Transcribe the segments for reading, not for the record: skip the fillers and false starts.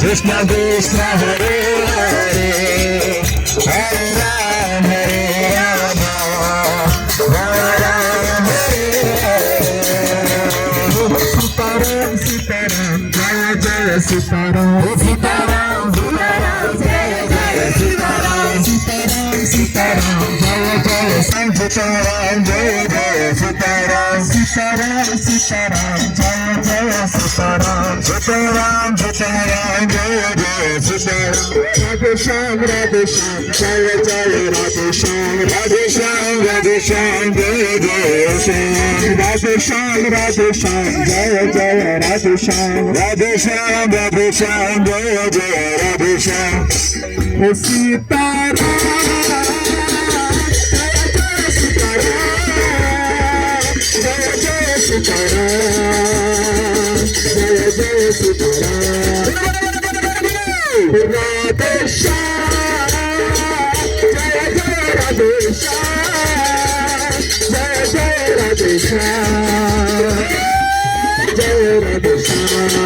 Krishna Krishna Hare Hare Hare Ram Hare Rama Rama Rama Hare Hare Sitaram Sitaram Jaya Jaya Sitaram Sitaram Sitaram Jaya Jaya Sitaram Sitaram Sitaram Jaya Jaya Sitaram Jaya Jaya Sitaram Sitaram Sitaram Jaya Jaya Sitaram Sitaram Sitaram Jaya Jaya Sitaram Radhe Shyam Radhe Shyam Jaya Jaya Radhe Shyam Radhe Shyam Radhe Shyam Jaya Jaya Shyam Radhe Shyam Radhe Shyam Jaya Jaya Radhe Shyam Radhe Shyam Radhe Shyam Jaya Jaya Radhe Shyam Sitaram Jaya Jaya Sitaram Jaya Jaya Sitaram Radhe Shyam Jaya Jaya Radhe Shyam Jaya Jaya Radhe Shyam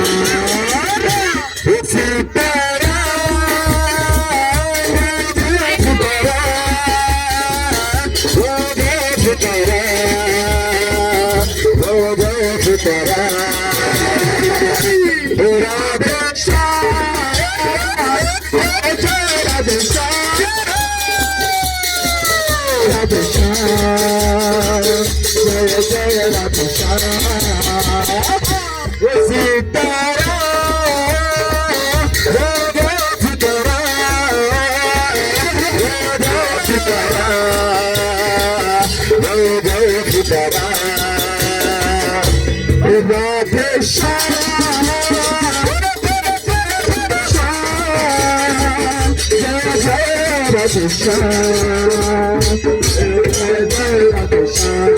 Jaya Radhe Shyam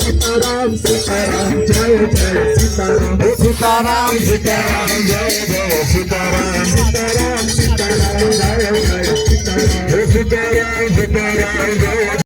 Sitaram Sitaram Jaya Jaya Sitaram Sitaram Sitaram Jaya Jaya Sitaram Sitaram Sitaram Jaya Jaya Sitaram Sitaram Sitaram Jaya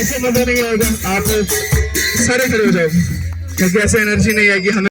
ऐसे मजा नहीं आएगा, आप सारे खड़े हो जाओ क्योंकि ऐसे एनर्जी नहीं आएगी हमें।